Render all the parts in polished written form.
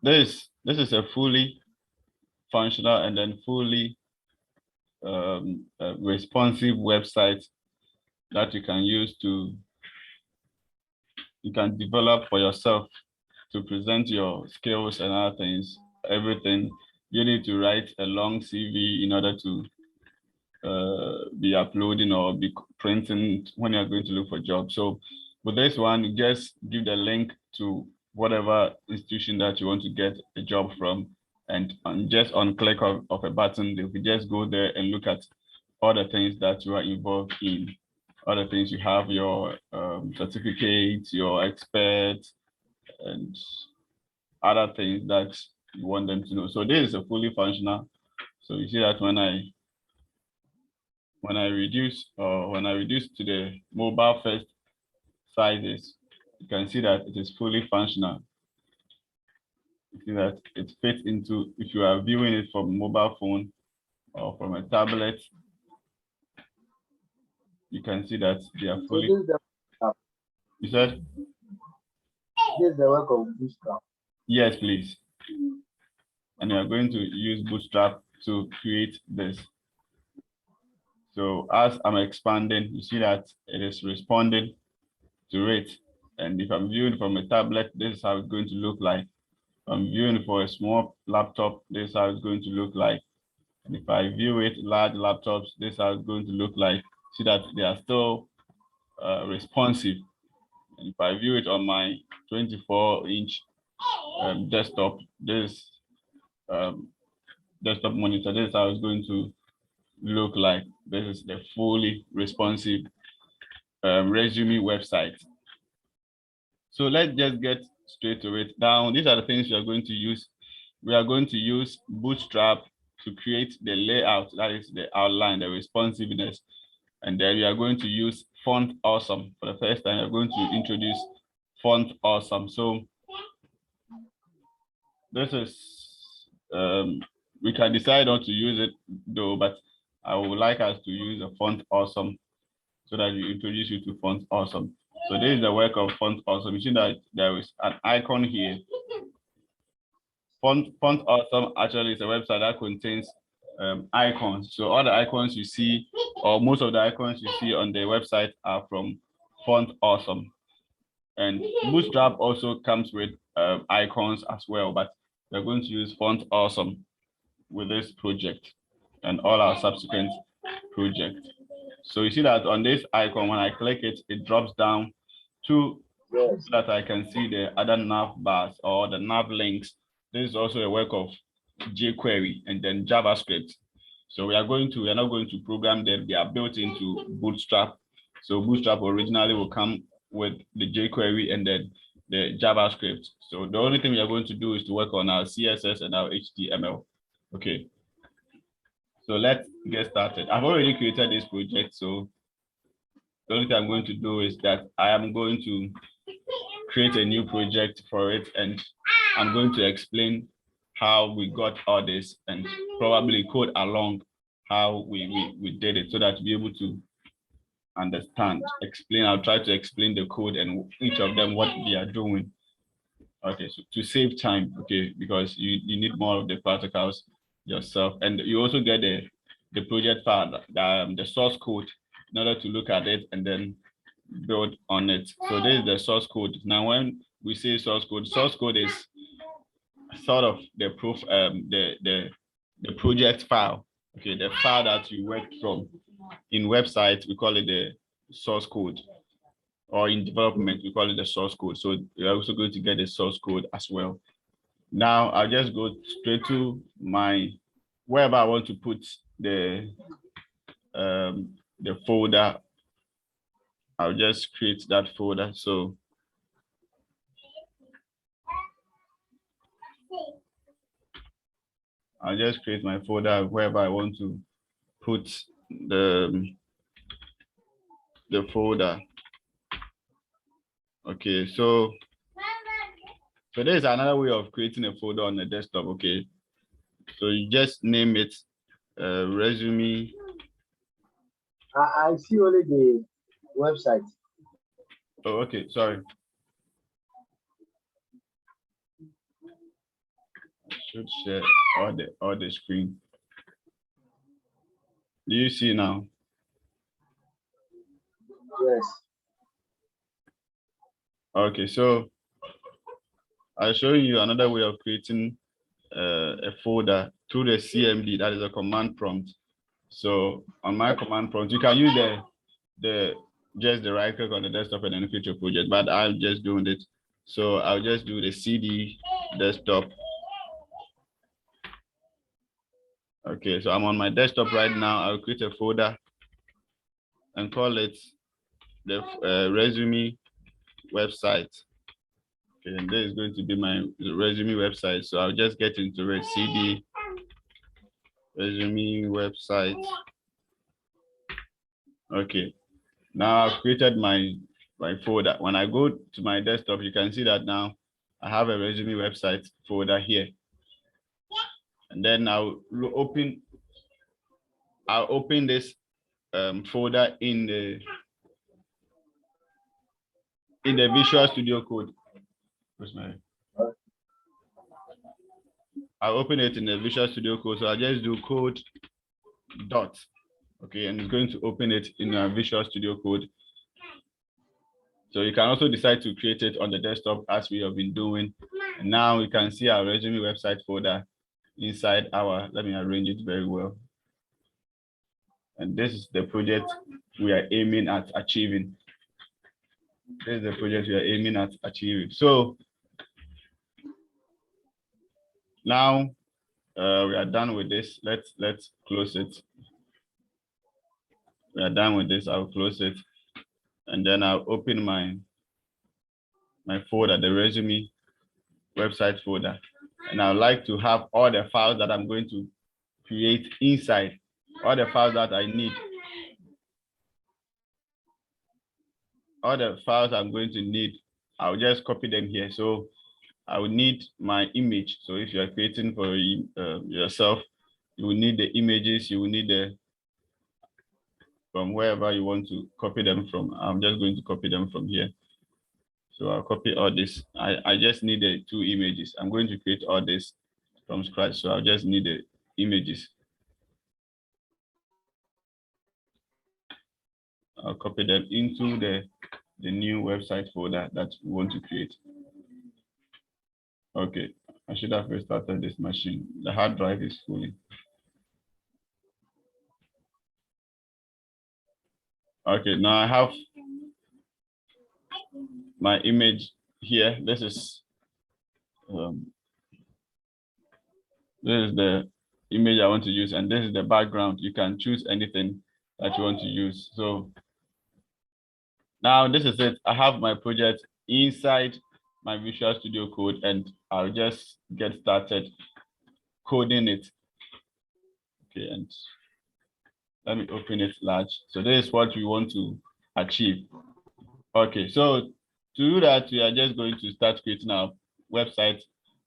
this is a fully functional and then fully responsive website that you can use you can develop for yourself to present your skills and other things, everything. You need to write a long CV in order to be uploading or be printing when you're going to look for jobs. So with this one, you just give the link to whatever institution that you want to get a job from, and just on click of a button, you can just go there and look at all the things that you are involved in, all the things you have, your certificates, your experts, and other things that you want them to know. So this is a fully functional. So you see that when I reduce to the mobile first sizes, you can see that it is fully functional. You see that it fits into, if you are viewing it from a mobile phone or from a tablet, you can see that they are So fully. You said? this is the work of Bootstrap. Yes, please. And we are going to use Bootstrap to create this. So as I'm expanding, you see that it is responding to it. And if I'm viewing from a tablet, this is how it's going to look like. If I'm viewing for a small laptop, this is how it's going to look like. And if I view it large laptops, this is how it's going to look like. See that they are still responsive. And if I view it on my 24-inch desktop, this desktop monitor, this is how it's going to look like. This is the fully responsive resume website. So let's just get straight to it. Now, these are the things we are going to use. We are going to use Bootstrap to create the layout, that is the outline, the responsiveness. And then we are going to use Font Awesome. For the first time, we're going to introduce Font Awesome. So this is, we can decide not to use it though, but I would like us to use a Font Awesome so that we introduce you to Font Awesome. So this is the work of Font Awesome. You see that there is an icon here. Font Awesome actually is a website that contains icons. So all the icons you see, or most of the icons you see on the website are from Font Awesome. And Bootstrap also comes with icons as well, but we're going to use Font Awesome with this project and all our subsequent projects. So you see that on this icon, when I click it, it drops down to so that I can see the other nav bars or the nav links. This is also a work of jQuery and then JavaScript. So we are not going to program them. They are built into Bootstrap. So Bootstrap originally will come with the jQuery and then the JavaScript. So the only thing we are going to do is to work on our CSS and our HTML. Okay. So let's get started. I've already created this project. So the only thing I'm going to do is that I am going to create a new project for it, and I'm going to explain how we got all this and probably code along how we did it so that you'll be able to understand, explain. I'll try to explain the code and each of them what they are doing. Okay, so to save time, okay, because you need more of the practicals yourself, and you also get the project file, the source code in order to look at it and then build on it. So this is the source code. Now, when we say source code is sort of the proof, the project file. Okay, the file that you worked from. In website, we call it the source code, or in development, we call it the source code. So you're also going to get the source code as well. Now, I'll just go straight to my wherever I want to put the folder. I'll just create that folder. So I'll just create my folder wherever I want to put the folder. Okay, so there's another way of creating a folder on the desktop. Okay, so you just name it resume. I see only the website. Oh, okay, sorry. should share all the screen. Do you see now? Yes. Okay, so I'll show you another way of creating a folder through the CMD, that is a command prompt. So on my command prompt, you can use the right click on the desktop and then create your project, but I'm just doing it. So I'll just do the CD desktop. Okay, so I'm on my desktop right now. I'll create a folder and call it the resume website. Okay, and this is going to be my resume website. So I'll just get into a CD resume website. Okay, now I've created my folder. When I go to my desktop, you can see that now I have a resume website folder here. And then I'll open this folder in the Visual Studio Code. I'll open it in the Visual Studio Code. So I'll just do code dot. Okay, and it's going to open it in a Visual Studio Code. So you can also decide to create it on the desktop as we have been doing. And now we can see our resume website folder inside our, let me arrange it very well. And this is the project we are aiming at achieving. This is the project we are aiming at achieving. So now we are done with this. Let's close it. We are done with this. I'll close it. And then I'll open my folder, the resume website folder. And I'd like to have all the files that I'm going to create inside, all the files that I need. All the files I'm going to need, I'll just copy them here. So I will need my image. So if you're creating for yourself, you will need the images, you will need from wherever you want to copy them from. I'm just going to copy them from here. So I'll copy all this. I just need the 2 images. I'm going to create all this from scratch. So I'll just need the images. I'll copy them into the new website folder that we want to create. Okay, I should have restarted this machine. The hard drive is fully. Okay, now I have my image here. This is the image I want to use, and this is the background. You can choose anything that you want to use. So now this is it. I have my project inside my Visual Studio Code, and I'll just get started coding it. Okay, and let me open it large. So this is what we want to achieve. Okay, so to do that, we are just going to start creating our website.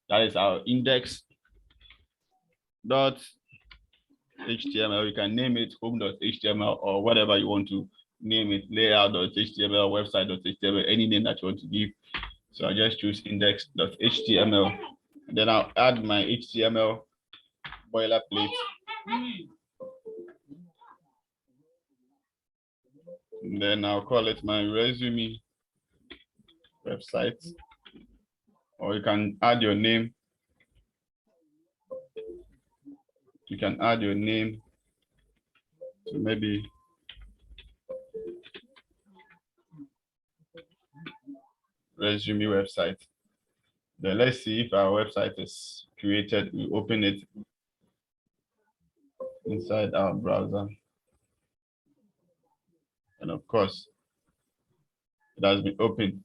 That is our index.html. You can name it home.html or whatever you want to name it, layout.html, website.html, any name that you want to give. So I just choose index.html. And then I'll add my HTML boilerplate. And then I'll call it my resume website. Or you can add your name. You can add your name. So maybe resume website. Then let's see if our website is created. We open it inside our browser. And of course, it has been opened.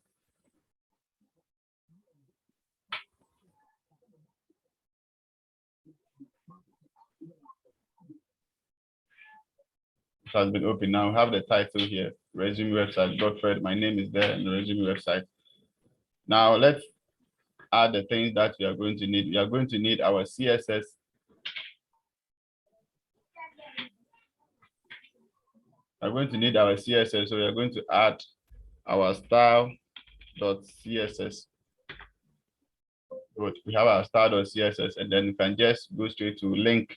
It has been opened. Now we have the title here, resume website, Godfred. My name is there in the resume website. Now let's add the things that we are going to need. We are going to need our CSS. We are going to need our CSS. So we are going to add our style.css. Good. We have our style.css, and then you can just go straight to link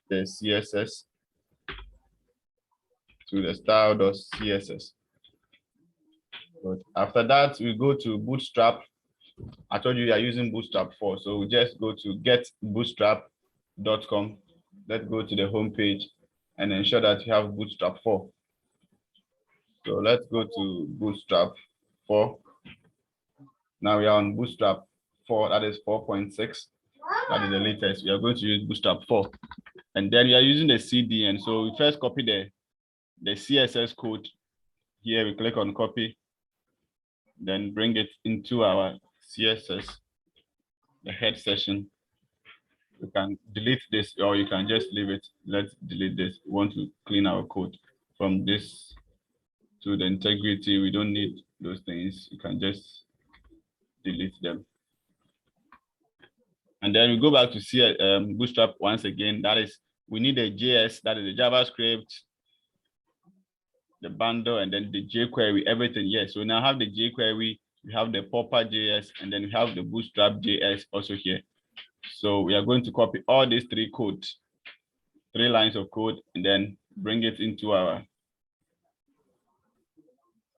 the CSS to the style.css. Good. After that, we go to Bootstrap. I told you are using Bootstrap 4, so we just go to getbootstrap.com. Let's go to the home page and ensure that you have Bootstrap 4. So let's go to Bootstrap 4. Now we are on Bootstrap 4, that is 4.6. That is the latest. We are going to use Bootstrap 4. And then we are using the CDN. So we first copy the CSS code. Here we click on copy, then bring it into our CSS, the head session. You can delete this, or you can just leave it. Let's delete this. We want to clean our code from this to the integrity. We don't need those things. You can just delete them. And then we go back to Bootstrap once again. That is, we need a JS, that is the JavaScript, the bundle, and then the jQuery, everything. Yes, so now have the jQuery, we have the Popper.js, and then we have the Bootstrap.js also here. So we are going to copy all these three lines of code, and then bring it into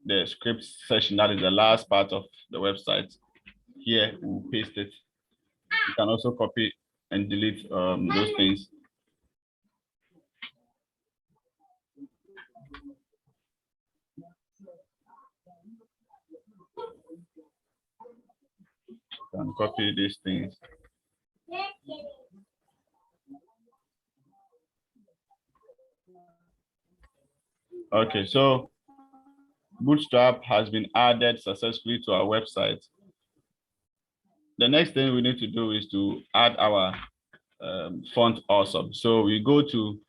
the script session. That is the last part of the website. Here we'll paste it. You can also copy and delete those things. You can copy these things. Okay, so Bootstrap has been added successfully to our website. The next thing we need to do is to add our font awesome. So we go to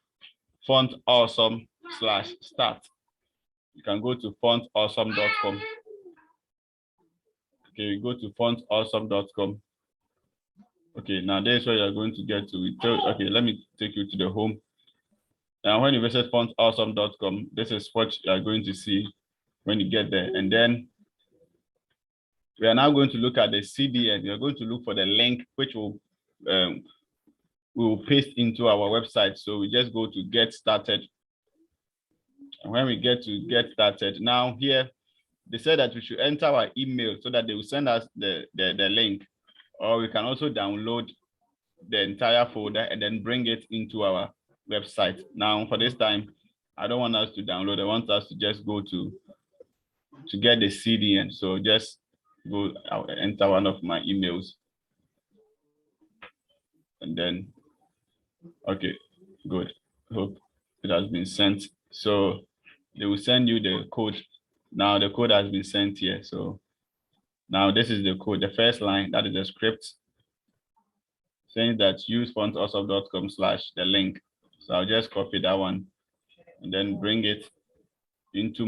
font awesome/start. You can go to fontawesome.com. Okay, we go to fontawesome.com. Okay, now this is where you're going to get to. Okay, let me take you to the home. Now, when you visit fontawesome.com, this is what you are going to see when you get there. And then we are now going to look at the CDN. We are going to look for the link which will we will paste into our website. So we just go to get started. And when we get to get started, now here they said that we should enter our email so that they will send us the link, or we can also download the entire folder and then bring it into our website. Now for this time, I don't want us to download. I want us to just go to get the CDN. So just go, I'll enter one of my emails. And then, okay, good. Hope it has been sent. So they will send you the code. Now the code has been sent here. So now this is the code. The first line, that is the script, saying that use fontawesome.com/the link. So I'll just copy that one and then bring it into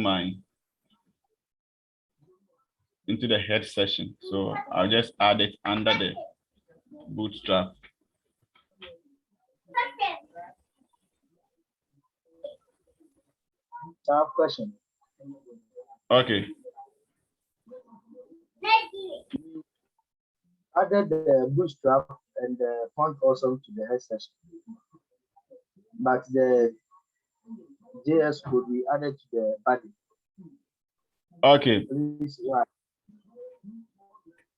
the head session. So I'll just add it under the Bootstrap. I have a question. Okay. Added the Bootstrap and the font awesome to the head session, but the JS code we added to the body. Okay. Please, why?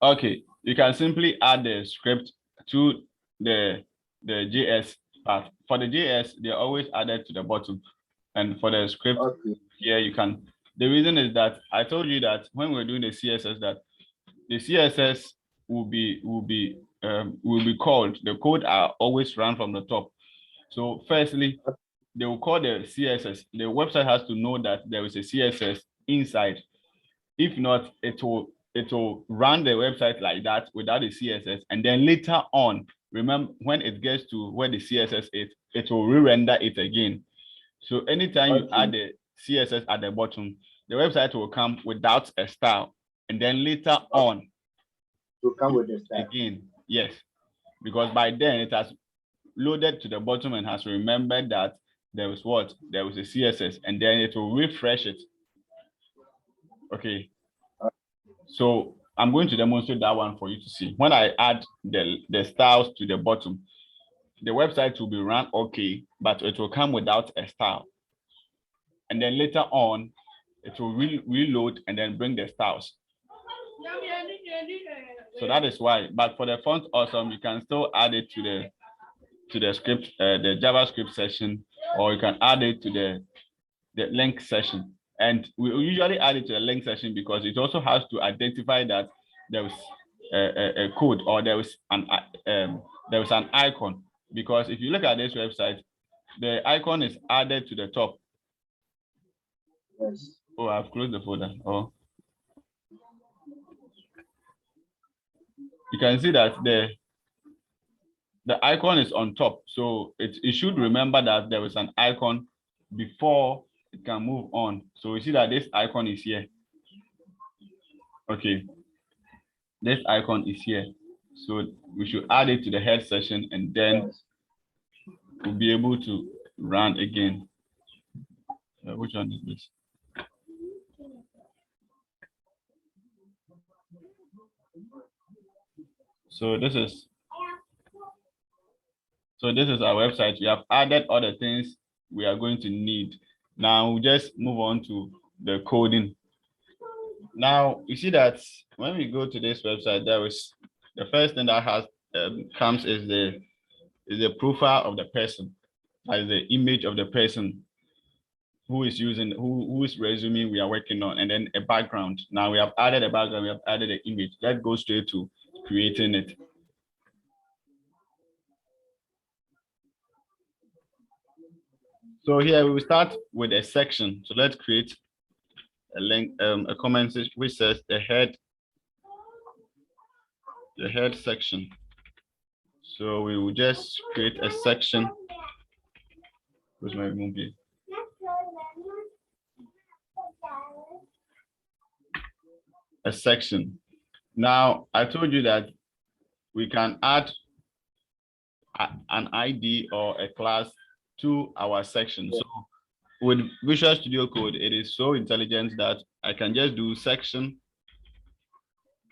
Okay. You can simply add the script to the JS part. For the JS, they're always added to the bottom, and for the script, Okay. here you can. The reason is that I told you that when we're doing the CSS, that the CSS will be called. The code are always run from the top. So firstly, they will call the CSS. The website has to know that there is a CSS inside. If not, it will run the website like that without the CSS, and then later on, remember when it gets to where the CSS is, it will re-render it again. So anytime you add the CSS at the bottom, the website will come without a style, and then later on To come with the style. again. Yes, because by then it has loaded to the bottom and has remembered that there was what? There was a CSS, and then it will refresh it. Okay. So I'm going to demonstrate that one for you to see. When I add the styles to the bottom, the website will be run okay, but it will come without a style. And then later on, it will reload and then bring the styles. So that is why. But for the font awesome, you can still add it to the script, the JavaScript session, or you can add it to the link session. And we usually add it to the link session because it also has to identify that there was a code or there was an icon. Because if you look at this website, the icon is added to the top. Yes. Oh, I've closed the folder. Oh, you can see that the icon is on top, so it should remember that there is an icon before it can move on. So you see that this icon is here. Okay, this icon is here, so we should add it to the head session, and then we'll be able to run again. Which one is this? So this is our website. We have added all the things we are going to need. Now we'll just move on to the coding. Now you see that when we go to this website, there is the first thing that has comes is the profile of the person, like the image of the person who is using whose resume we are working on, and then a background. Now we have added a background, we have added an image. Let's go straight to creating it. So here we will start with a section. So let's create a link, a comment which says the head section. So we will just create a section. Where's my movie? A section. Now I told you that we can add an ID or a class to our section. So with Visual Studio Code, it is so intelligent that I can just do section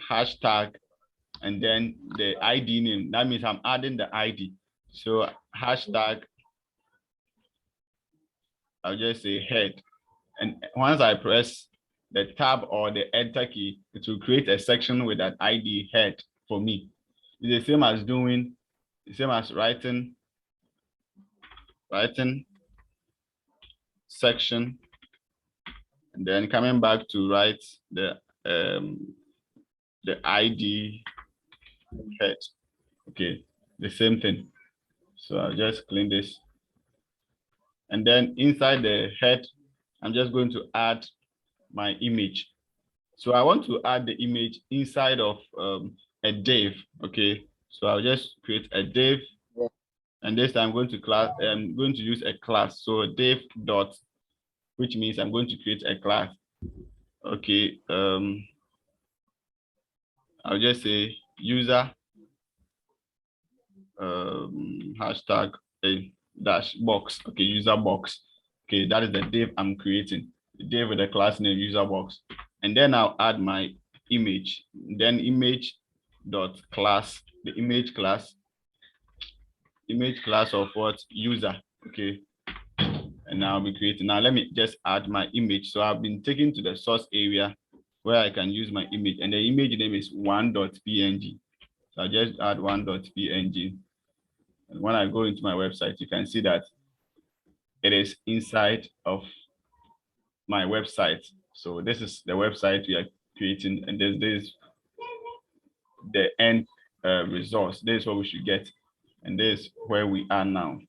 hashtag and then the ID name. That means I'm adding the ID. So hashtag, I'll just say head. And once I press the tab or the enter key, it will create a section with that ID head for me. It's the same as writing section, and then coming back to write the ID head. Okay, the same thing. So I'll just clean this. And then inside the head, I'm just going to add my image. So I want to add the image inside of a div. Okay, so I'll just create a div. And this time I'm going to use a class. So div dot, which means I'm going to create a class. Okay, I'll just say user hashtag a dash box. Okay, user box. Okay, that is the div I'm creating. The div with the class name user box. And then I'll add my image. Then image dot class, the image class of what? User. Okay, and now I'll be creating. Now let me just add my image. So I've been taken to the source area where I can use my image, and the image name is one.png. So I just add one.png. And when I go into my website, you can see that it is inside of my website. So this is the website we are creating, and this is the end results. This is what we should get, and this is where we are now.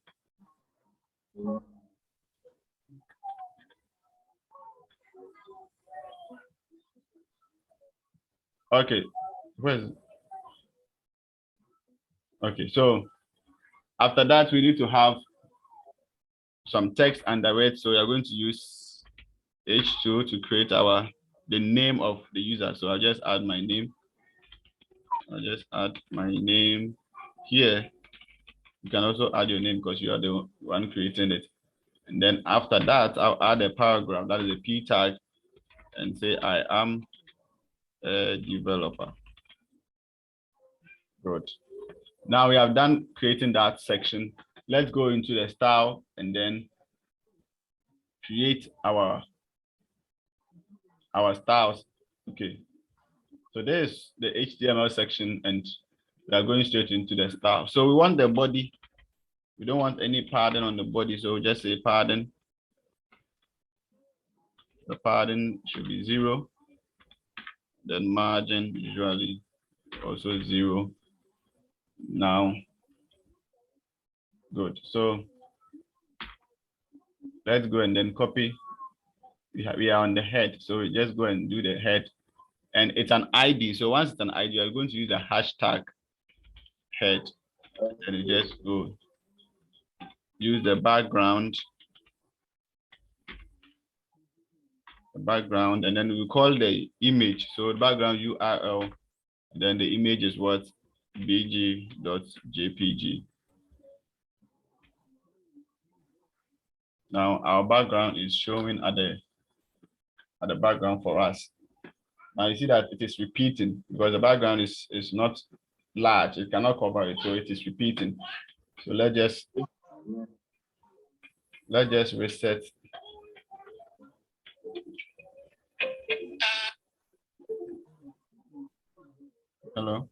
Okay, okay, so after that, we need to have some text under it. So we are going to use H2 to create the name of the user. So I'll just add my name. I'll just add my name here. You can also add your name because you are the one creating it. And then after that, I'll add a paragraph, that is a P tag, and say I am a developer. Good. Now we have done creating that section. Let's go into the style and then create our styles. Okay. So there's the HTML section and we are going straight into the style. So we want the body. We don't want any padding on the body. So we'll just say padding. The padding should be 0. Then margin usually also 0. Now, good. So let's go and then copy. We are on the head. So we just go and do the head. And it's an ID. So once it's an ID, you're going to use the hashtag head. And you just go use the background. And then we call the image. So the background URL. Then the image is what? bg.jpg. Now our background is showing at the background for us. Now you see that it is repeating because the background is not large. It cannot cover it, so it is repeating. So let's just reset. Hello.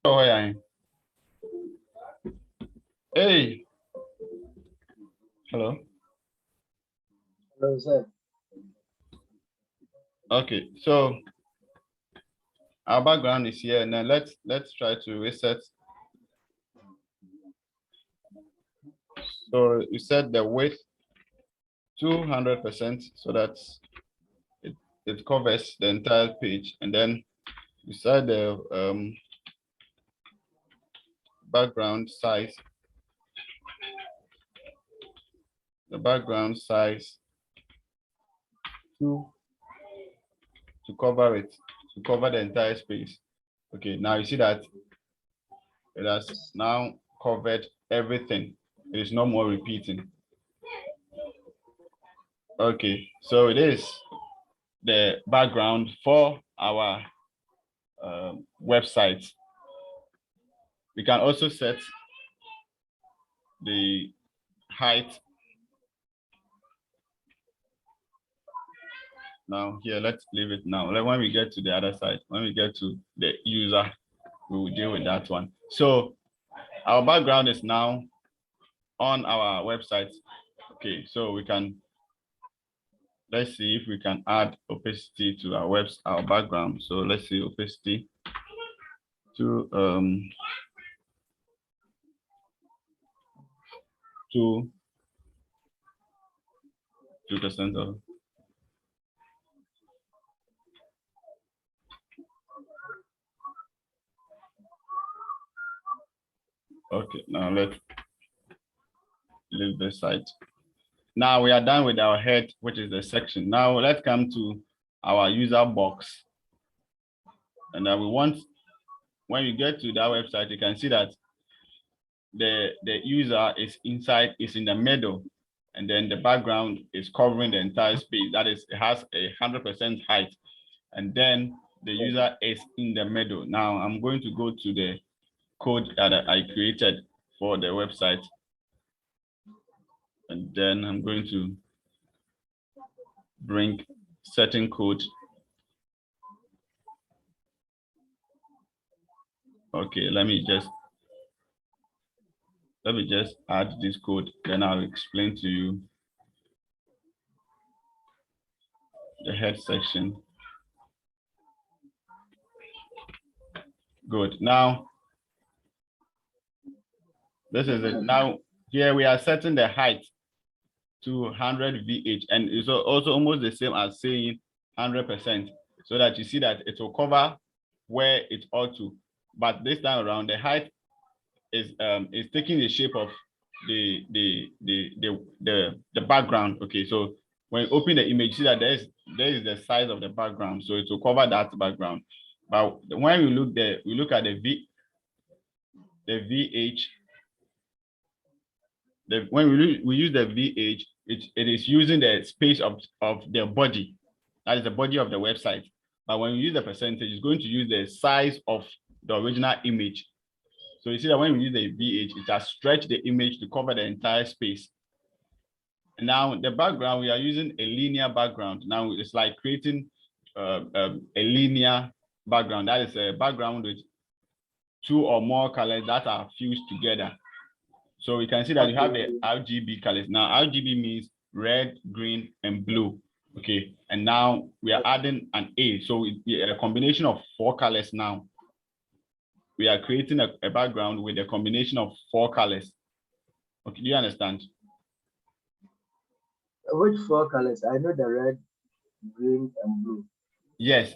Oh, yeah. Hey. Hello. Hello, sir. Okay, so our background is here. Now let's try to reset. So you set the width 200% so that it covers the entire page, and then you set the background size. The background size to cover it, to cover the entire space. Okay, now you see that it has now covered everything. It is no more repeating. Okay, so it is the background for our website. We can also set the height. Now here, let's leave it now. Like when we get to the other side, when we get to the user, we will deal with that one. So our background is now on our website. Okay, so we can, let's see if we can add opacity to our background. So let's see opacity to 2% of. Okay, now let's leave the site. Now we are done with our head, which is the section. Now let's come to our user box. And we want, when you get to that website, you can see that the user is inside, is in the middle, and then the background is covering the entire space. That is, it has 100% height, and then the user is in the middle. Now I'm going to go to the code that I created for the website, and then I'm going to bring certain code. Okay, let me just add this code, then I'll explain to you the head section. Good. Now This is it. Now, here we are setting the height to 100 VH, and it's also almost the same as saying 100%, so that you see that it will cover where it ought to. But this time around, the height is taking the shape of the background. Okay, so when you open the image, see that there is the size of the background, so it will cover that background. But when we look there, we look at the VH. When we use the VH, it is using the space of the body, that is the body of the website. But when we use the percentage, it's going to use the size of the original image. So you see that when we use the VH, it has stretched the image to cover the entire space. And now the background, we are using a linear background. Now it's like creating a linear background. That is a background with two or more colors that are fused together. So we can see that you have the RGB colors. Now RGB means red, green, and blue. Okay, and now we are adding an A. So a combination of 4 colors now. We are creating a background with a combination of 4 colors. Okay, do you understand? Which 4 colors? I know the red, green, and blue. Yes,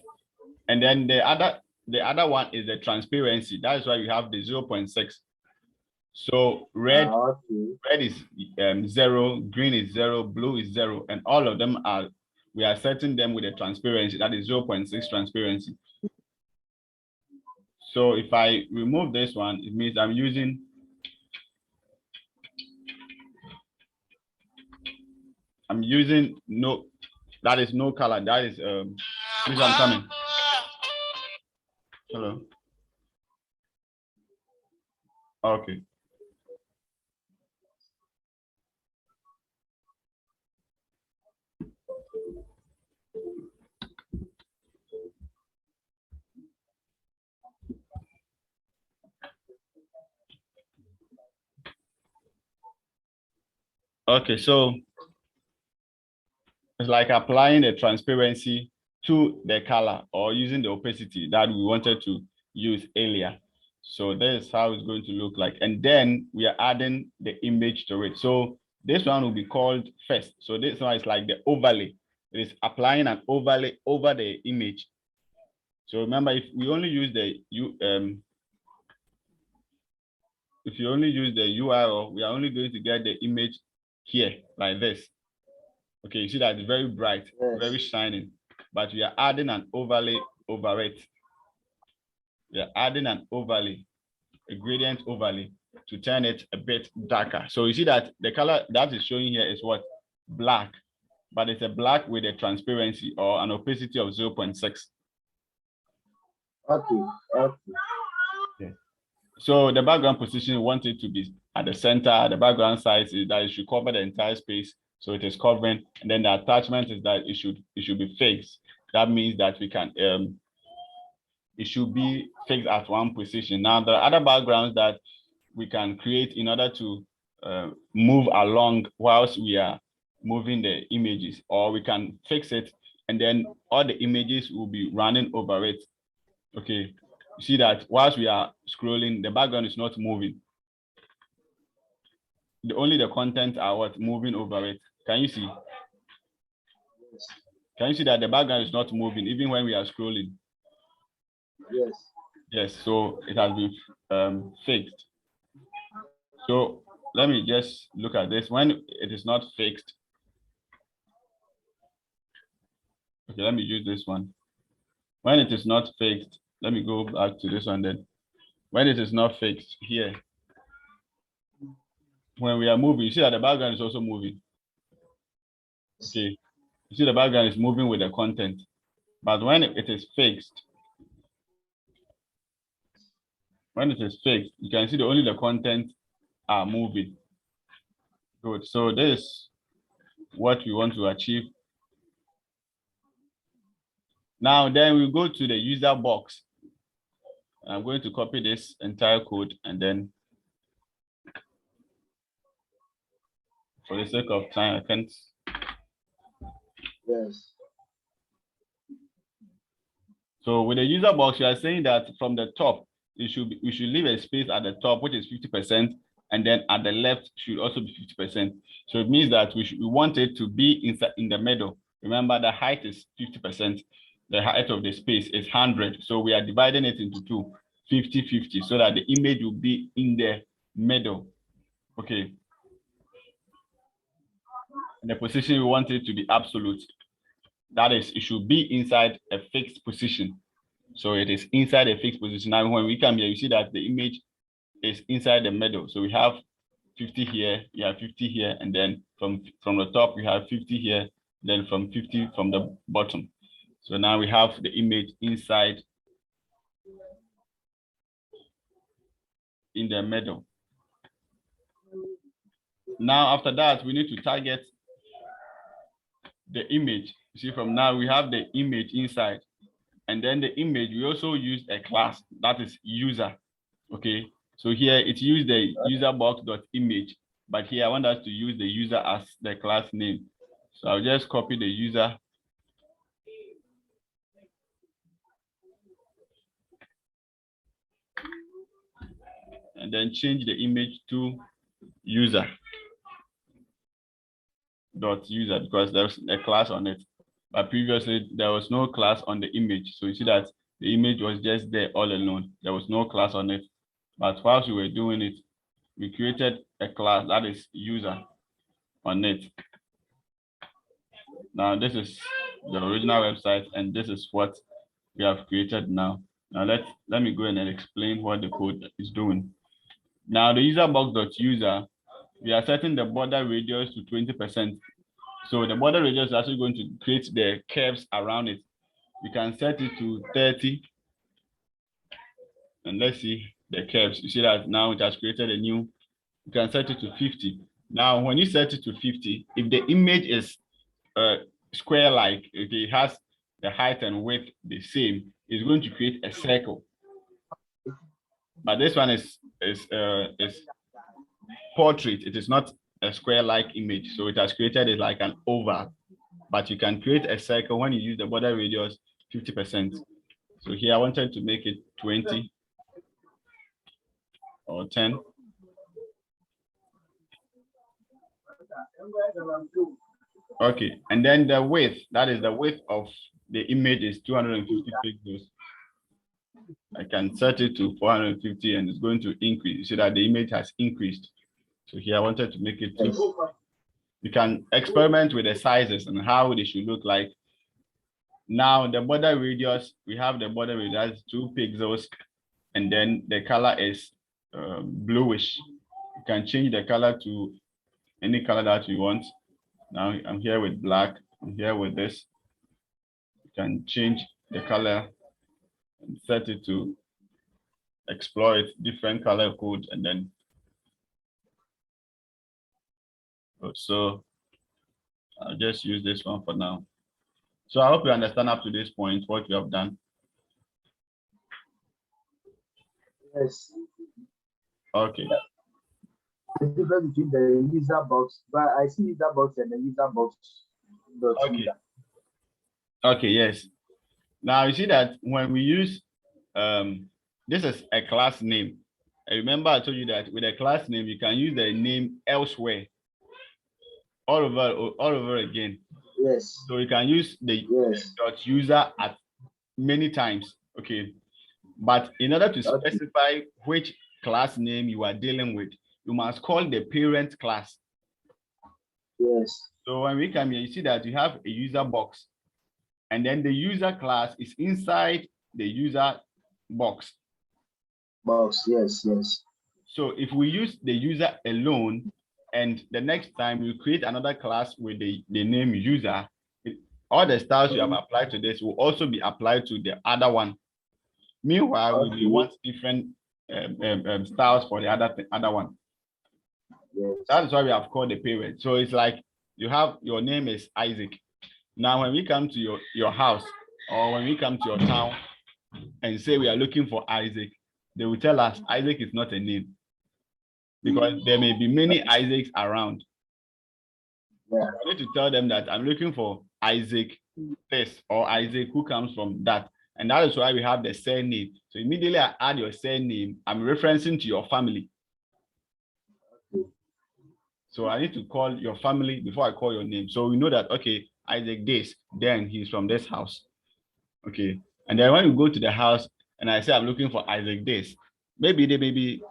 and then the other one is the transparency. That is why we have the 0.6. So red is 0, green is 0, blue is 0, and all of them we are setting them with a transparency, that is 0.6 transparency. So if I remove this one, it means I'm using no, that is no color. That is please, I'm coming. Hello. Okay. Okay, so it's like applying the transparency to the color or using the opacity that we wanted to use earlier. So this is how it's going to look like. And then we are adding the image to it. So this one will be called first. So this one is like the overlay. It is applying an overlay over the image. So remember, if we only use if you only use the URL, we are only going to get the image here like this. Okay, you see that it's very bright, very shining, but we are adding an overlay over it. We are adding an overlay, a gradient overlay, to turn it a bit darker. So you see that the color that is showing here is what? Black, but it's a black with a transparency or an opacity of 0.6. Okay. Yeah. So the background position, we want it to be at the center. The background size is that it should cover the entire space. So it is covering, and then the attachment is that it should be fixed. That means that we can it should be fixed at one position. Now there are other backgrounds that we can create in order to move along whilst we are moving the images, or we can fix it and then all the images will be running over it. Okay, you see that whilst we are scrolling, the background is not moving. Only the content are what moving over it. Can you see? Can you see that the background is not moving even when we are scrolling? Yes. Yes, so it has been fixed. So let me just look at this. When it is not fixed, okay, let me use this one. When it is not fixed, let me go back to this one then. When it is not fixed here, when we are moving, you see that the background is also moving. Okay, you see the background is moving with the content. But when it is fixed, you can see only the content are moving. Good. So this is what we want to achieve. Now then we go to the user box. I'm going to copy this entire code, and then for the sake of time, I can't. Yes. So with the user box, you are saying that from the top, we should leave a space at the top, which is 50%, and then at the left should also be 50%. So it means that we want it to be inside in the middle. Remember, the height is 50%. The height of the space is 100. So we are dividing it into two, 50-50, so that the image will be in the middle. Okay. And the position we want it to be absolute. That is, it should be inside a fixed position. So it is inside a fixed position. Now, when we come here, you see that the image is inside the middle. So we have 50 here, you have 50 here, and then from the top, we have 50 here, then from 50 from the bottom. So now we have the image inside in the middle. Now, after that, we need to target the image. You see, from now we have the image inside, and then the image, we also use a class that is user. Okay, so here it used the user box.image, but here I want us to use the user as the class name. So I'll just copy the user. And then change the image to user.user because there's a class on it. But previously there was no class on the image. So you see that the image was just there all alone. There was no class on it. But whilst we were doing it, we created a class that is user on it. Now this is the original website, and this is what we have created now. Now let me go in and explain what the code is doing. Now the user box.user, we are setting the border radius to 20%. So the border radius is actually going to create the curves around it. We can set it to 30. And let's see the curves. You see that now it has created a new, you can set it to 50. Now, when you set it to 50, if the image is square-like, if it has the height and width the same, it's going to create a circle. But this one is portrait. It is not a square-like image. So it has created it like an oval. But you can create a circle when you use the border radius 50%. So here I wanted to make it 20 or 10. Okay, and then the width, that is the width of the image is 250 pixels. I can set it to 450 and it's going to increase. You see that the image has increased. So here I wanted to make it 2. You can experiment with the sizes and how they should look like. Now the border radius, we have the border radius 2 pixels, and then the color is bluish. You can change the color to any color that you want. Now I'm here with black, I'm here with this. You can change the color and set it to exploit different color codes, and then so I'll just use this one for now. So I hope you understand up to this point what we have done. Yes. Okay. The difference between the user box, but I see user box and the user box. Okay. Okay, yes. Now you see that when we use this is a class name. I remember I told you that with a class name, you can use the name elsewhere. All over again. Yes. So you can use the .user at many times. Okay. But in order to specify which class name you are dealing with, you must call the parent class. Yes. So when we come here, you see that you have a user box, and then the user class is inside the user box. Box, yes, yes. So if we use the user alone, and the next time we create another class with the name user, all the styles you have applied to this will also be applied to the other one. Meanwhile, we want different styles for the other one. Yes. That is why we have called the parent. So it's like you have your name is Isaac. Now, when we come to your house, or when we come to your town and say we are looking for Isaac, they will tell us Isaac is not a name, because there may be many Isaacs around. Yeah. I need to tell them that I'm looking for Isaac this or Isaac who comes from that. And that is why we have the surname. So immediately I add your surname, I'm referencing to your family. So I need to call your family before I call your name. So we know that, okay, Isaac this, then he's from this house. Okay. And then when you go to the house and I say I'm looking for Isaac this, maybe they may be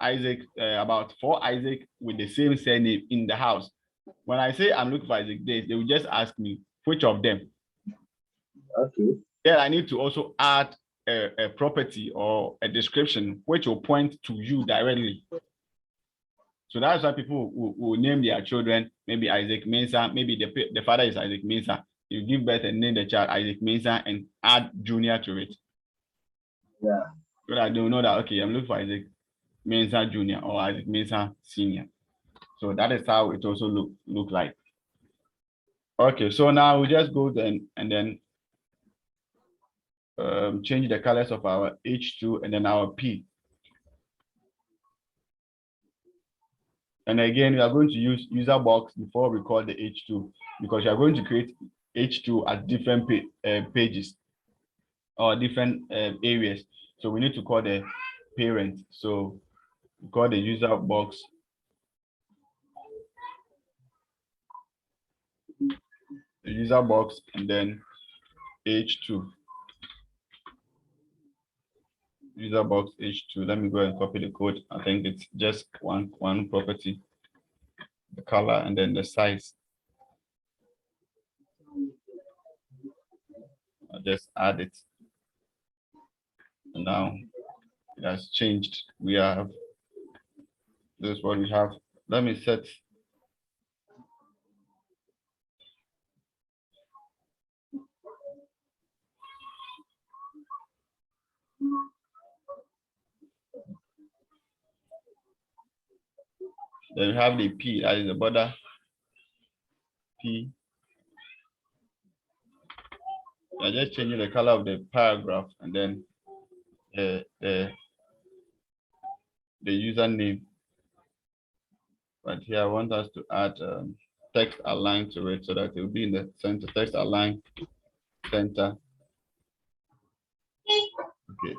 Isaac, about 4 Isaac with the same surname in the house. When I say I'm looking for Isaac this, they will just ask me which of them. Okay. Then I need to also add a property or a description which will point to you directly. So that's why people will name their children, maybe Isaac Mensah, maybe the father is Isaac Mensah. You give birth and name the child Isaac Mensah and add junior to it. Yeah. So that they'll know that, okay, I'm looking for Isaac Mensah Junior or Isaac Mensah Senior. So that is how it also look like. Okay, so now we just go then and then change the colors of our H2 and then our P. And again, we are going to use user box before we call the H2 because we are going to create H2 at different pages or different areas. So we need to call the parent. So we call the user box. The user box and then H2. User box H2. Let me go and copy the code. I think it's just one property, the color and then the size. I'll just add it. And now it has changed. We have, this is what we have. Let me set. Then we have the P, that is the border P. I just changing the color of the paragraph and then the username. But here I want us to add text align to it so that it will be in the center. Text align center. Okay.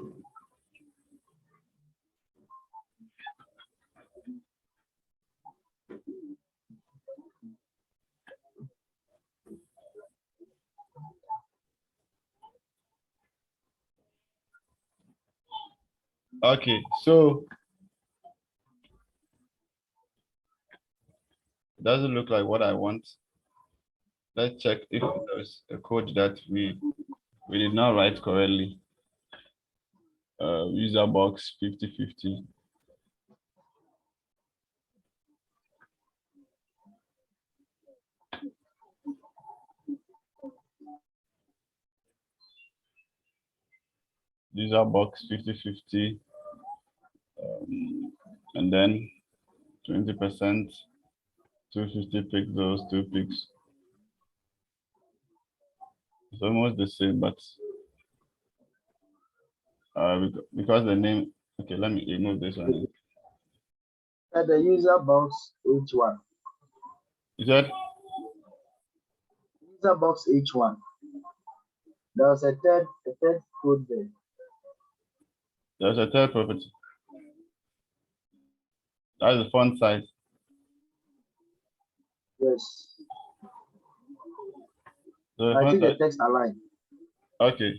Okay, so it doesn't look like what I want. Let's check if there's a code that we did not write correctly. User box 5050. User box 5050. And then 20%, 250 pixels, 2 pixels. It's almost the same, but because the name, okay, let me remove this one. At the user box H1. Is that User box H1. There was a third code there. There's a third property. That's the font size. Yes. So I think the text align. Okay.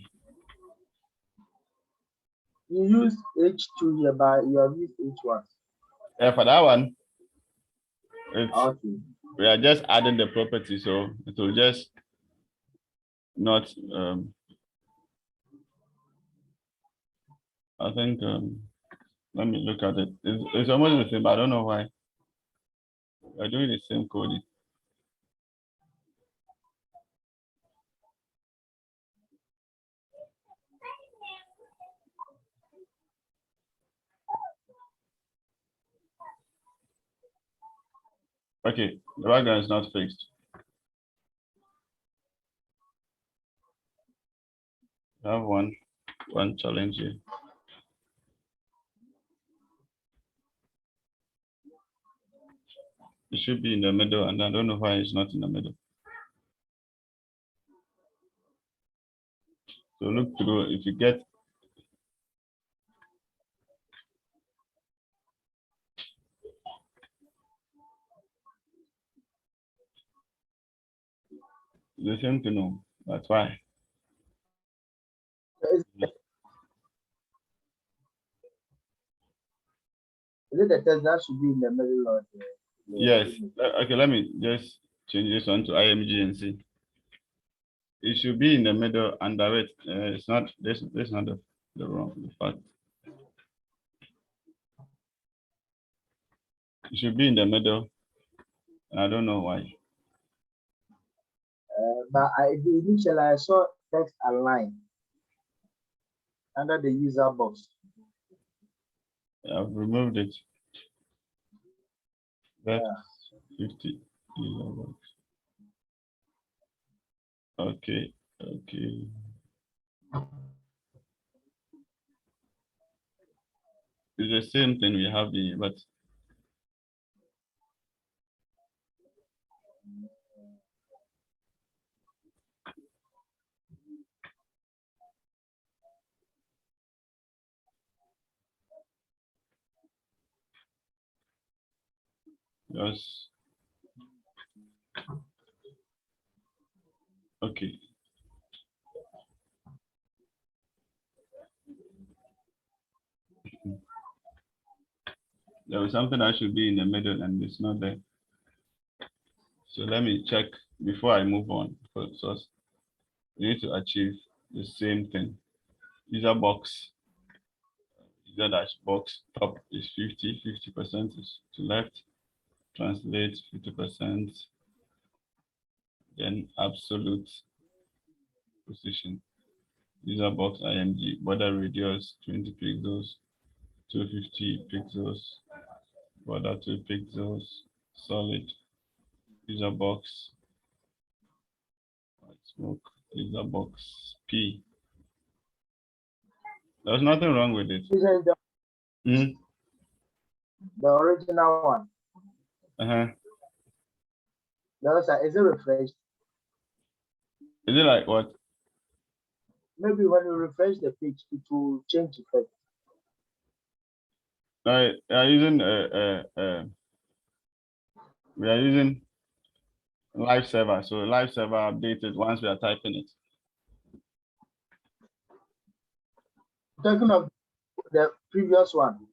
You used H2 here, but you have used H1. Yeah, for that one, okay. We are just adding the property, so it will just not. I think. Let me look at it. It's almost the same, but I don't know why. We're doing the same coding. Okay, the background is not fixed. I have one challenge here. It should be in the middle, and I don't know why it's not in the middle. So look through, if you get The same thing, no. That's why. Is it the text that should be in the middle or the Yes. Okay, let me just change this one to IMG and see. It should be in the middle and direct. It's not this not the wrong the fact. It should be in the middle. I don't know why. but initially I saw text align under the user box. I've removed it. That's Yeah. 50 user box. Okay, okay. It's the same thing we have here, but just okay. There was something that should be in the middle and it's not there. So let me check before I move on. So we need to achieve the same thing. User box, user dash box, top is 50, 50% is to left, translate 50%, then absolute position. User box IMG, border radius 20 pixels, 250 pixels, border 2 pixels, solid, user box, white smoke, user box P. There's nothing wrong with it. This is Mm. the original one. Uh-huh. Is it refreshed? Is it like what? Maybe when you refresh the page, it will change effect. We are using we are using live server. So live server updated once we are typing it. Talking of the previous one,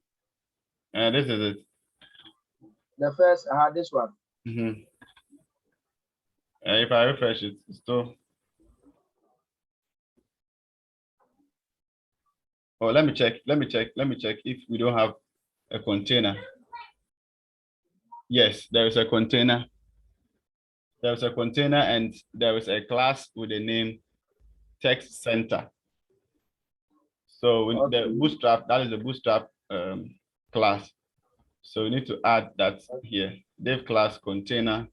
This is it. the first, this one. Mm-hmm. If I refresh it, it's still. Oh, let me check if we don't have a container. Yes, there is a container. There is a container and there is a class with the name text center. So Okay. the bootstrap, that is the bootstrap class. So we need to add that here, dev class container.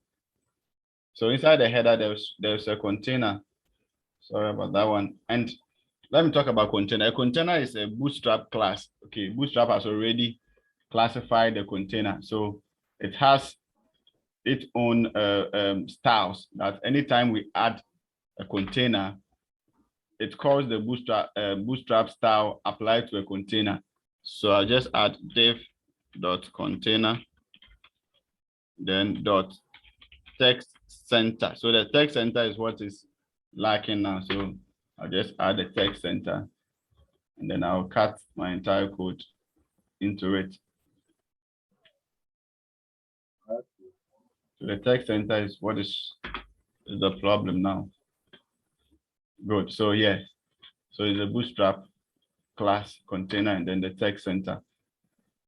So inside the header, there's a container. Sorry about that one. And let me talk about container. A container is a bootstrap class. Okay, bootstrap has already classified the container. So it has its own styles that anytime we add a container, it calls the bootstrap style applied to a container. So I just add dev.container, then dot text center. So the text center is what is lacking now. So I'll just add the text center and then I'll cut my entire code into it. So the text center is what is the problem now. Good. So yeah. So it's a bootstrap class container and then the text center.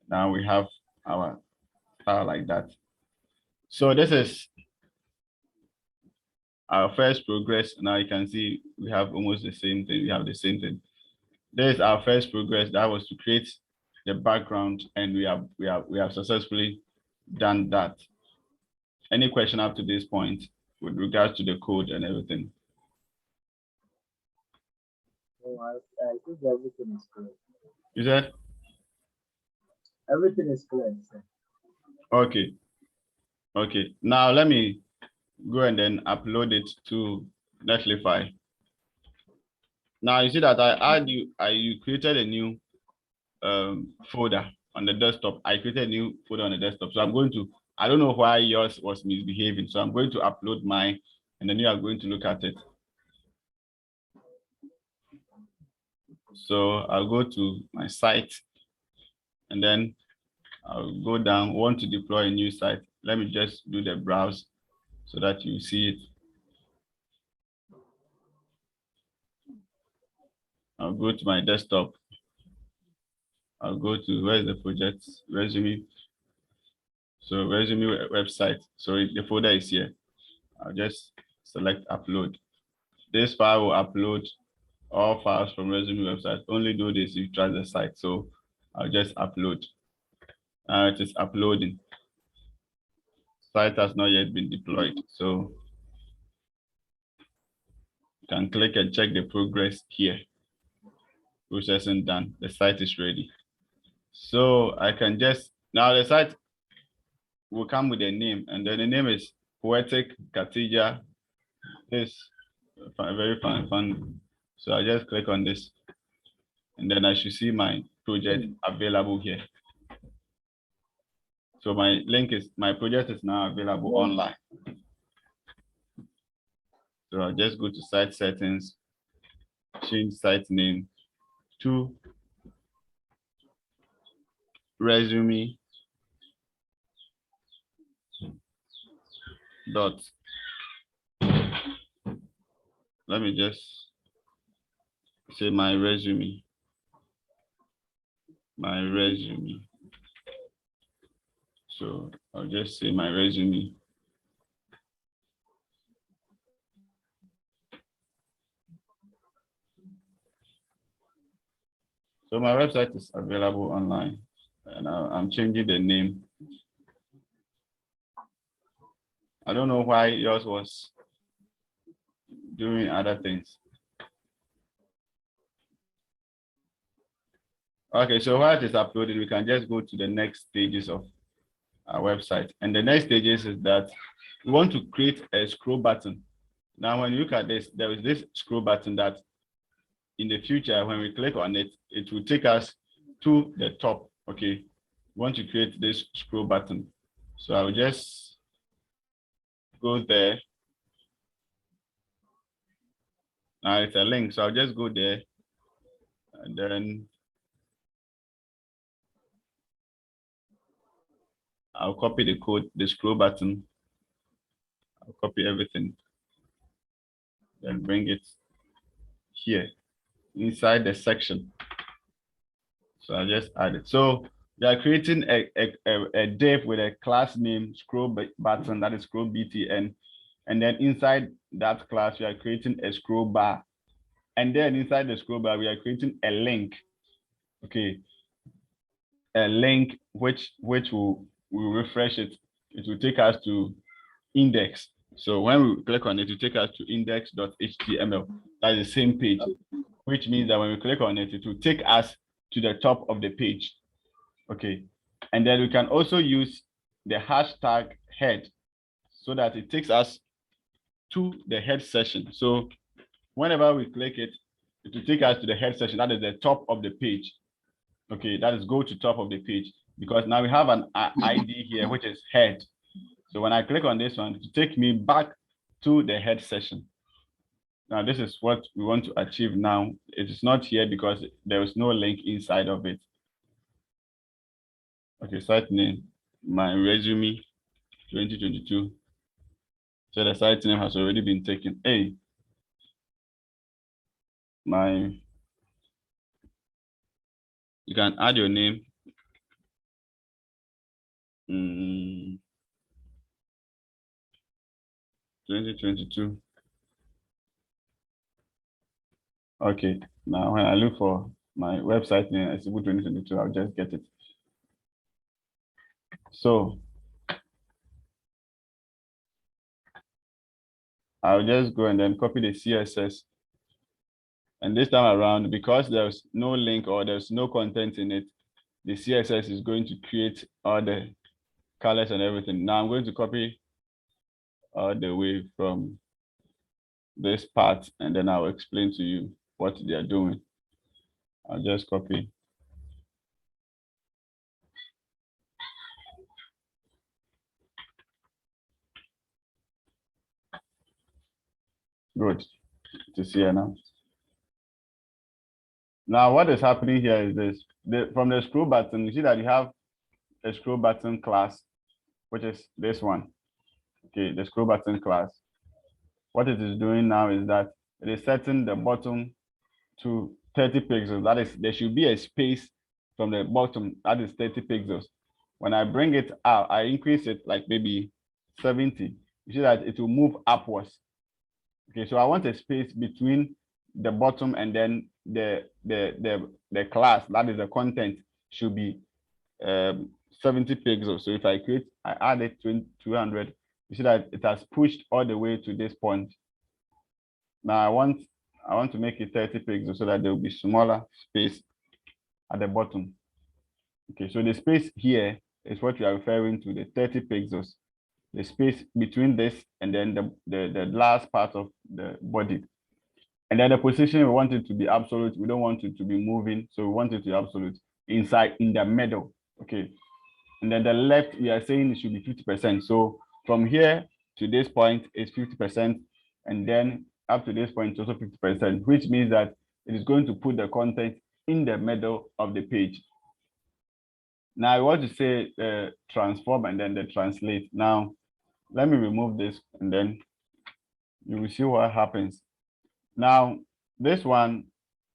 Now we have our style like that. So this is our first progress. Now you can see we have almost the same thing. We have the same thing. This is our first progress. That was to create the background, and we have successfully done that. Any question up to this point with regards to the code and everything? Oh, I think everything is clear. You said? Everything is clear. Sir. Okay. Okay. Now let me go and then upload it to Netlify. Now you see that you created a new folder on the desktop. I created a new folder on the desktop. So I don't know why yours was misbehaving. So I'm going to upload mine and then you are going to look at it. So I'll go to my site, and then I'll go down, want to deploy a new site. Let me just do the browse so that you see it. I'll go to my desktop. I'll go to, where's the project? Resume. So resume website. So the folder is here. I'll just select upload. This file will upload all files from resume website. Only do this if you trust the site. So I'll just upload. It is uploading. Site has not yet been deployed. So you can click and check the progress here. Processing done. The site is ready. So I can just, now the site will come with a name, and then the name is Poetic Katija. This very fun. So I just click on this, and then I should see my project available here. So my project is now available online. So I'll just go to site settings, change site name to resume dot. Let me just say my resume. So I'll just say my resume. So my website is available online, and I'm changing the name. I don't know why yours was doing other things. Okay, so while it is uploaded, we can just go to the next stages of our website. And the next stages is that we want to create a scroll button. Now, when you look at this, there is this scroll button that in the future, when we click on it, it will take us to the top. Okay, we want to create this scroll button. So I'll just go there. Now it's a link, so I'll just go there, and then I'll copy the code, the scroll button. I'll copy everything, then bring it here inside the section. So I just add it. So we are creating a div with a class name scroll button, that is scroll btn. And then inside that class, we are creating a scroll bar. And then inside the scroll bar, we are creating a link. Okay. A link which will refresh it. It will take us to index. So when we click on it, it will take us to index.html. That's the same page, which means that when we click on it, it will take us to the top of the page. Okay. And then we can also use the hashtag head so that it takes us to the head session. So whenever we click it, it will take us to the head session. That is the top of the page. Okay, that is go to top of the page, because now we have an ID here, which is head. So when I click on this one, to take me back to the head session. Now, this is what we want to achieve now. It is not here because there is no link inside of it. Okay, site name, my resume 2022. So the site name has already been taken. Hey, you can add your name. 2022. Okay, now when I look for my website name, Esibu 2022, I'll just get it. So I'll just go and then copy the CSS. And this time around, because there's no link or there's no content in it, the CSS is going to create all the colors and everything. Now I'm going to copy all the way from this part, and then I'll explain to you what they are doing. I'll just copy. Good to see you now. Now, what is happening here is this. From the scroll button, you see that you have a scroll button class, which is this one. Okay, the scroll button class. What it is doing now is that it is setting the bottom to 30 pixels. That is, there should be a space from the bottom that is 30 pixels. When I bring it out, I increase it like maybe 70. You see that it will move upwards. Okay, so I want a space between the bottom and then the class, that is the content, should be 70 pixels. So if I add it to 200, you see that it has pushed all the way to this point. Now I want to make it 30 pixels so that there will be smaller space at the bottom. Okay, so the space here is what we are referring to, the 30 pixels. The space between this and then the last part of the body. And then the position, we want it to be absolute. We don't want it to be moving. So we want it to be absolute inside in the middle. Okay. And then the left, we are saying it should be 50%. So from here to this point is 50%. And then up to this point, also 50%, which means that it is going to put the content in the middle of the page. Now I want to say transform and then the translate. Now, let me remove this and then you will see what happens. Now, this one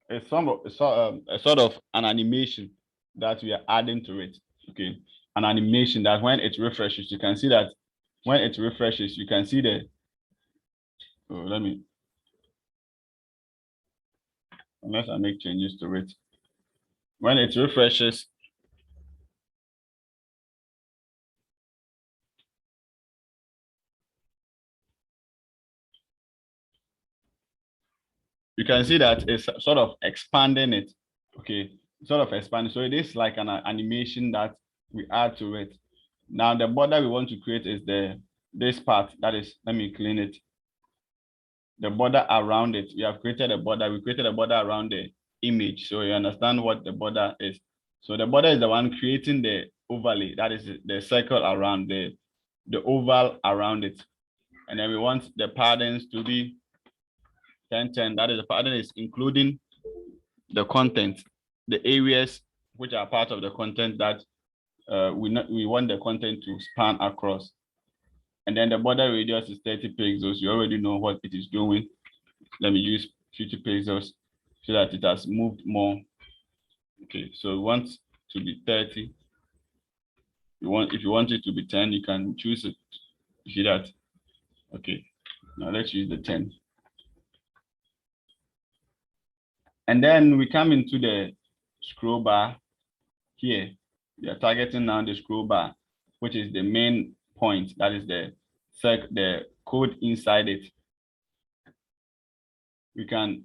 is a sort of an animation that we are adding to it. Okay, an animation that when it refreshes, you can see that when it refreshes, you can see the. Oh, unless I make changes to it. When it refreshes, you can see that it's sort of expanding it. Okay, sort of expanding. So it is like an animation that we add to it. Now the border we want to create is this part. That is, let me clean it. The border around it. We have created a border. We created a border around the image. So you understand what the border is. So the border is the one creating the overlay. That is the circle around the oval around it. And then we want the patterns to be 1010. That is the pattern is including the content, the areas which are part of the content that we want the content to span across. And then the border radius is 30 pixels. You already know what it is doing. Let me use 50 pixels so that it has moved more. Okay, so we want to be 30. If you want it to be 10, you can choose it. You see that? Okay, now let's use the 10. And then we come into the scroll bar here. We are targeting now the scroll bar, which is the main point. That is the code inside it. We can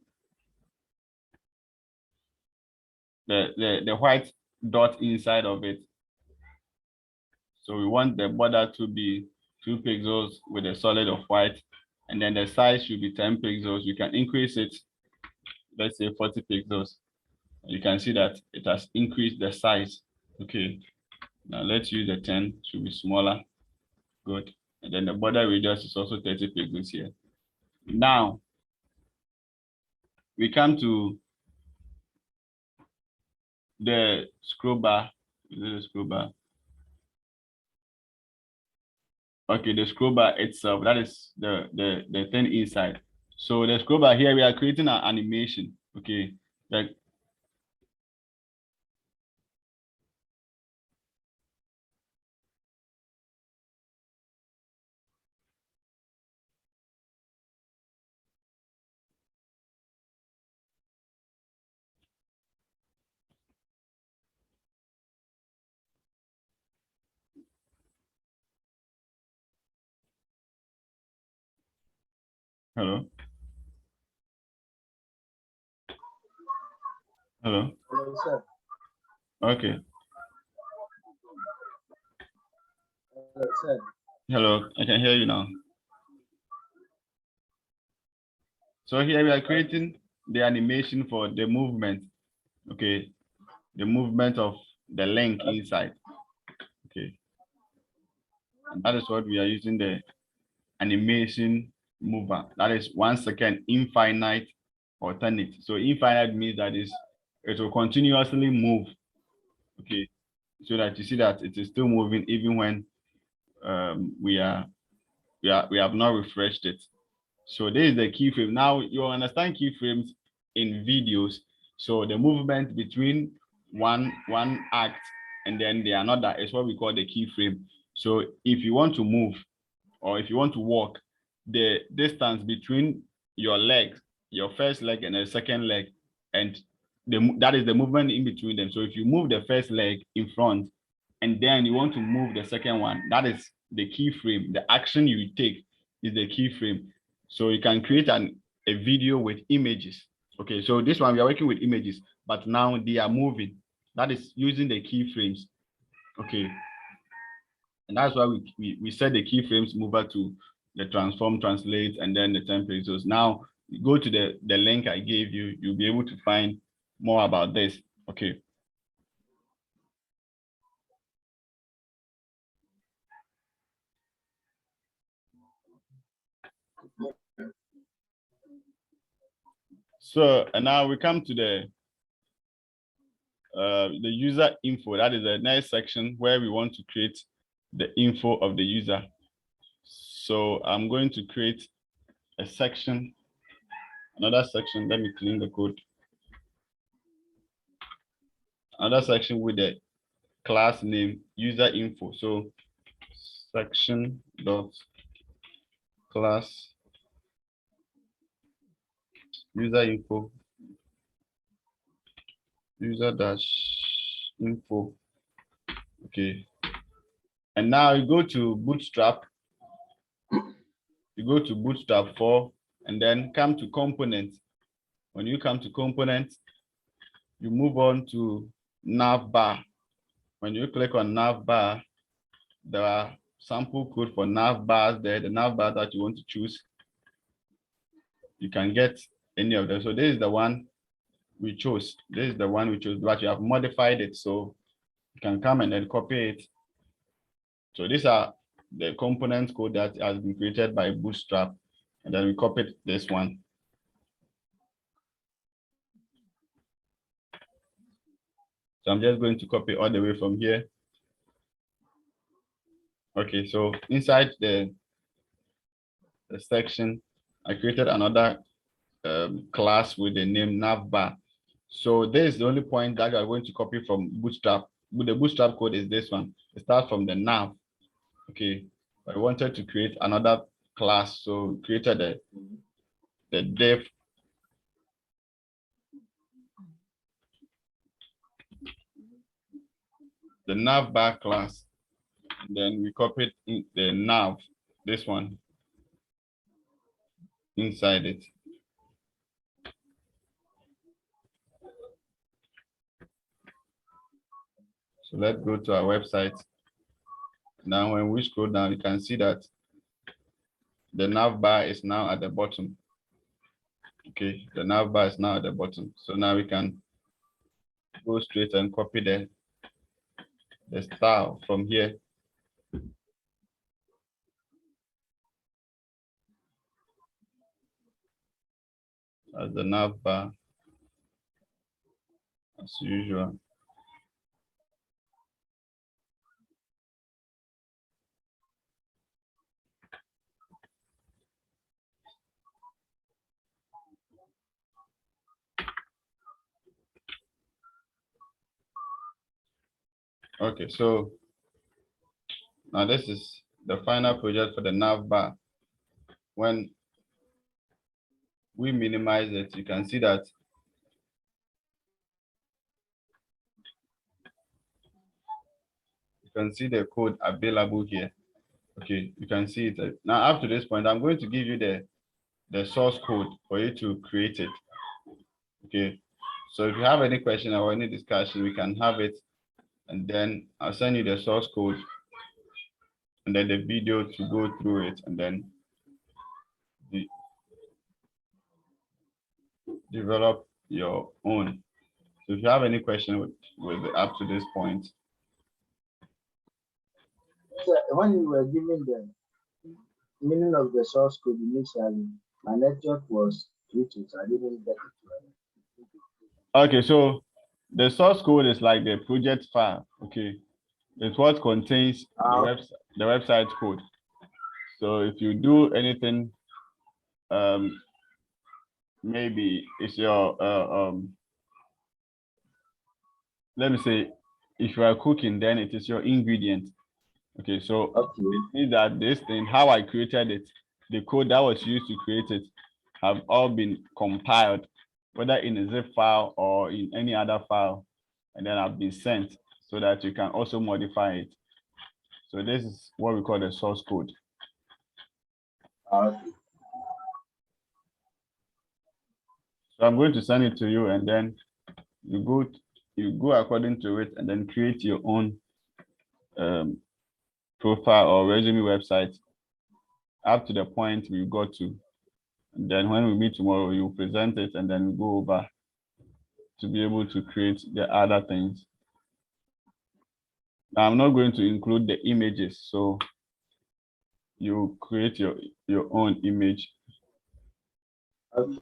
the white dot inside of it. So we want the border to be 2 pixels with a solid of white, and then the size should be 10 pixels. You can increase it, let's say 40 pixels. You can see that it has increased the size. Okay, now let's use the 10, should be smaller. Good. And then the border radius is also 30 pixels here. Now we come to the scroll bar. Is it a scroll bar? Okay, the scroll bar itself, that is the thing inside. So the scroll bar here, we are creating an animation. Okay, like hello. Hello. Hello, sir. Okay. Hello, sir. Hello, I can hear you now. So here we are creating the animation for the movement. Okay, the movement of the link inside. Okay, and that is what we are using the animation mover. That is 1 second infinite alternate. So infinite means that it will continuously move. Okay, so that you see that it is still moving even when we have not refreshed it. So this is the keyframe. Now you understand keyframes in videos. So the movement between one act and then the another is what we call the keyframe. So if you want to move or if you want to walk, the distance between your legs, your first leg and the second leg, and that is the movement in between them. So if you move the first leg in front and then you want to move the second one, that is the keyframe. The action you take is the keyframe. So you can create a video with images. Okay, so this one we are working with images, but now they are moving. That is using the keyframes. Okay, and that's why we set the keyframes mover to the transform, translate, and then the template. So now you go to the link I gave you, you'll be able to find more about this. Okay. So, and now we come to the user info. That is the next section where we want to create the info of the user. So I'm going to create a section, another section. Let me clean the code. Another section with the class name user info. So section dot class user info user dash info. Okay, and now you go to Bootstrap. You go to Bootstrap 4 and then come to components. When you come to components, you move on to navbar. When you click on navbar, there are sample code for navbars there. The navbar that you want to choose, you can get any of them. So this is the one we chose. This is the one we chose, but you have modified it. So you can come and then copy it. So these are the component code that has been created by Bootstrap. And then we copied this one. So I'm just going to copy all the way from here. Okay, so inside the section, I created another class with the name navbar. So this is the only point that I'm going to copy from Bootstrap. The Bootstrap code is this one. It starts from the nav. Okay, I wanted to create another class, so created the div. The navbar class. And then we copied the nav, this one, inside it. So let's go to our website. Now, when we scroll down, you can see that the navbar is now at the bottom. Okay, the navbar is now at the bottom. So now we can go straight and copy the style from here. As the navbar, as usual. Okay, so now this is the final project for the navbar. When we minimize it, you can see that you can see the code available here. Okay, you can see it. Now, up to this point, I'm going to give you the source code for you to create it. Okay, so if you have any question or any discussion, we can have it, and then I'll send you the source code and then the video to go through it, and then develop your own. So if you have any question with up to this point. So when you were giving meaning of the source code initially. My network was glitching, so I didn't get it. Okay, so the source code is like the project file. Okay, it's what contains the website code. So if you do anything, maybe it's your let me say, if you are cooking, then it is your ingredient. Okay, so it means that this thing, how I created it, the code that was used to create it, have all been compiled, whether in a zip file or in any other file, and then have been sent so that you can also modify it. So this is what we call the source code. Okay. So I'm going to send it to you, and then you go according to it, and then create your own profile or resume website up to the point we got to. And then when we meet tomorrow, you present it, and then we go over to be able to create the other things. Now, I'm not going to include the images, so you create your own image. Okay.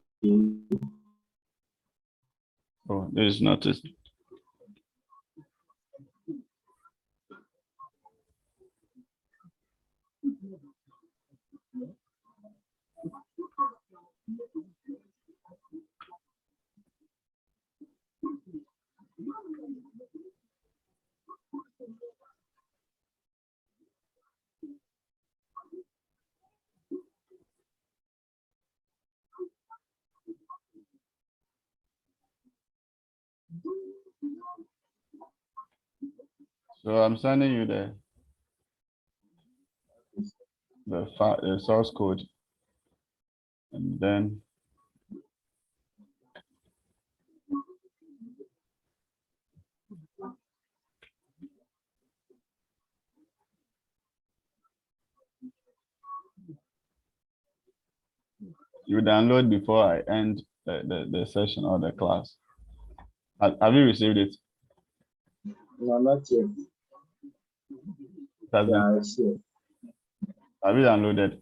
Oh, there's notice. So I'm sending you the source code, and then you download before I end the session or the class. Have you received it? No, not yet. Yeah, I see. Have you downloaded?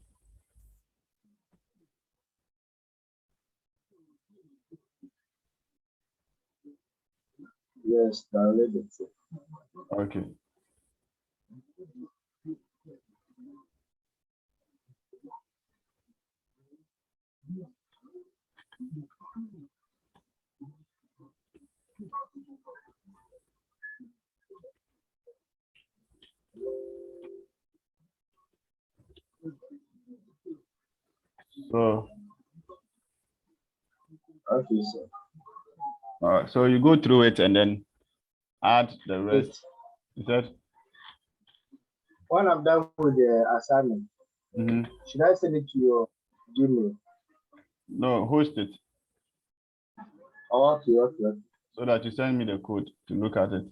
Yes, downloaded it. Okay. So, Okay, sir. all right. So you go through it and then add the rest. You said? When I'm done with the assignment, should I send it to your Gmail? No, host it. Oh, okay. So that you send me the code to look at it.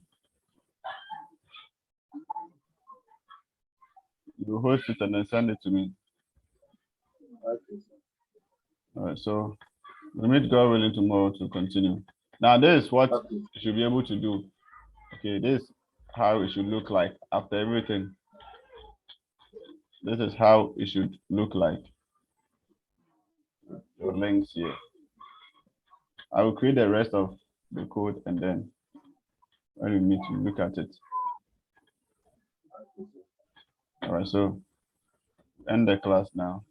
You host it and then send it to me. Okay, sir. All right. So we meet God willing tomorrow to continue. Now, this is what you should be able to do. Okay, this is how it should look like after everything. This is how it should look like. Your links here. I will create the rest of the code, and then when we meet, you look at it. All right, so end the class now.